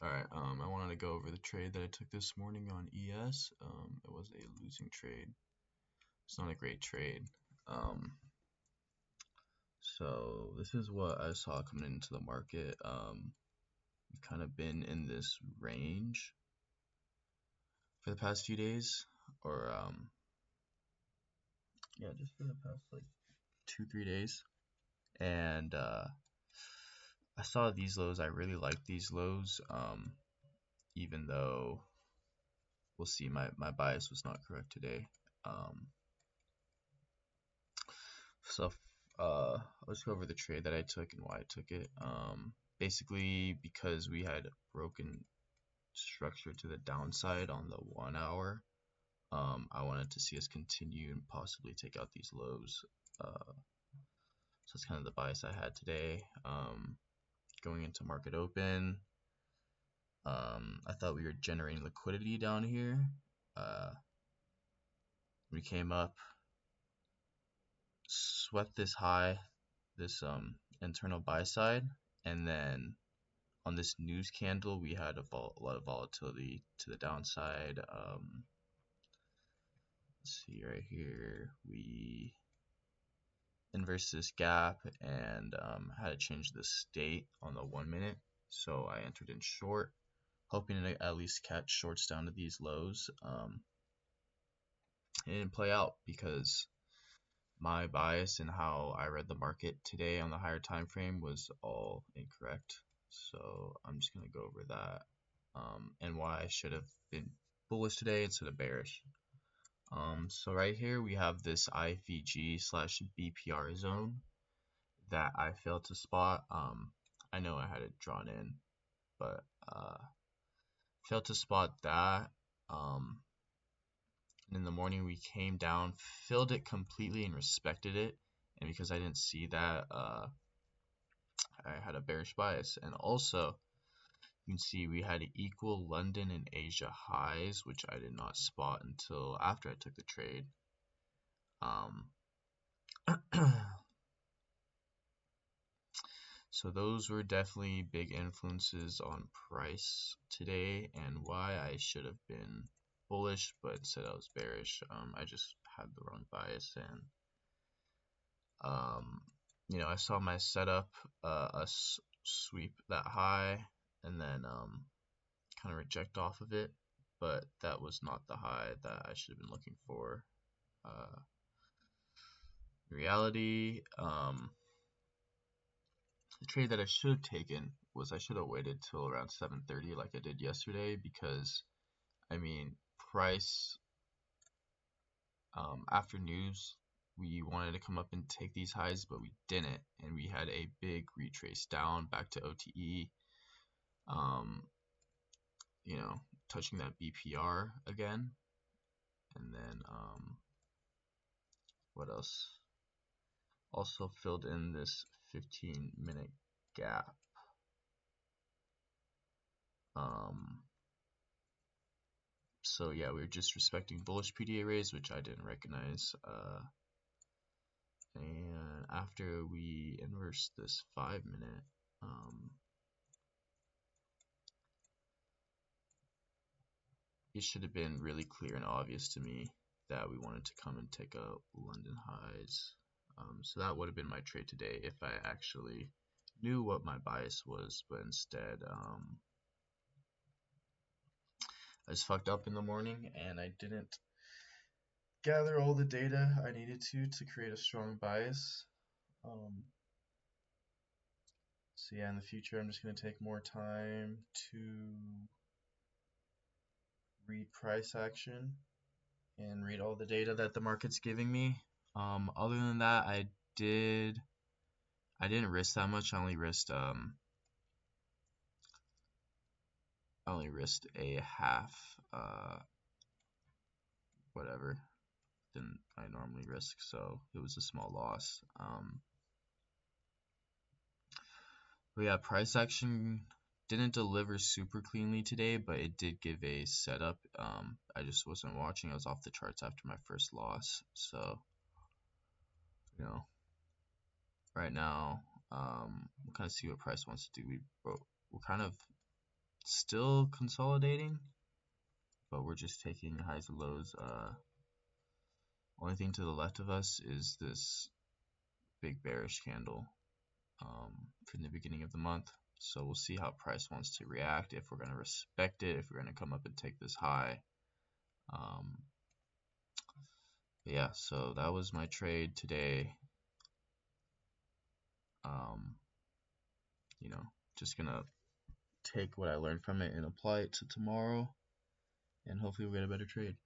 Alright, I wanted to go over the trade that I took this morning on ES. It was a losing trade. It's not a great trade. So this is what I saw coming into the market. We've kind of been in this range for the past few days, or yeah, just for the past like 2-3 days. And I saw these lows. I really like these lows, even though we'll see my bias was not correct today. So let's go over the trade that I took and why I took it. Basically because we had broken structure to the downside on the 1 hour. I wanted to see us continue and possibly take out these lows. So that's kind of the bias I had today. Going into market open, I thought we were generating liquidity down here. We came up, swept this high, this internal buy side, and then on this news candle we had a lot of volatility to the downside. Let's see right here, we inversed this gap and had to change the state on the 1 minute, so I entered in short, hoping to at least catch shorts down to these lows. It didn't play out because my bias and how I read the market today on the higher time frame was all incorrect. So I'm just going to go over that and why I should have been bullish today instead of bearish. So right here we have this IFVG/BPR zone that I failed to spot. I know I had it drawn in, but failed to spot that. In the morning we came down, filled it completely and respected it, and because I didn't see that, I had a bearish bias. And also you can see we had equal London and Asia highs, which I did not spot until after I took the trade. So those were definitely big influences on price today and why I should have been bullish, but instead I was bearish. I just had the wrong bias, and I saw my setup sweep that high and then kind of reject off of it, but that was not the high that I should have been looking for. In reality, the trade that I should have taken was I should have waited till around 7:30 like I did yesterday, because I mean price after news we wanted to come up and take these highs, but we didn't, and we had a big retrace down back to OTE, touching that BPR again, and then what else, also filled in this 15-minute gap. So yeah, we were just respecting bullish PDA raise, which I didn't recognize. And after we inversed this 5-minute, it should have been really clear and obvious to me that we wanted to come and take out London highs. So that would have been my trade today if I actually knew what my bias was, but instead I just fucked up in the morning and I didn't gather all the data I needed to create a strong bias. So yeah, in the future I'm just going to take more time to read price action and read all the data that the market's giving me. Other than that, I didn't risk that much. I only risked a half whatever than I normally risk, so it was a small loss. But yeah, price action didn't deliver super cleanly today, but it did give a setup. I just wasn't watching. I was off the charts after my first loss, so right now we'll kind of see what price wants to do. We're kind of still consolidating, but we're just taking highs and lows. Only thing to the left of us is this big bearish candle from the beginning of the month. So we'll see how price wants to react, if we're going to respect it, if we're going to come up and take this high. Yeah, so that was my trade today. You know, just gonna take what I learned from it and apply it to tomorrow, and hopefully we'll get a better trade.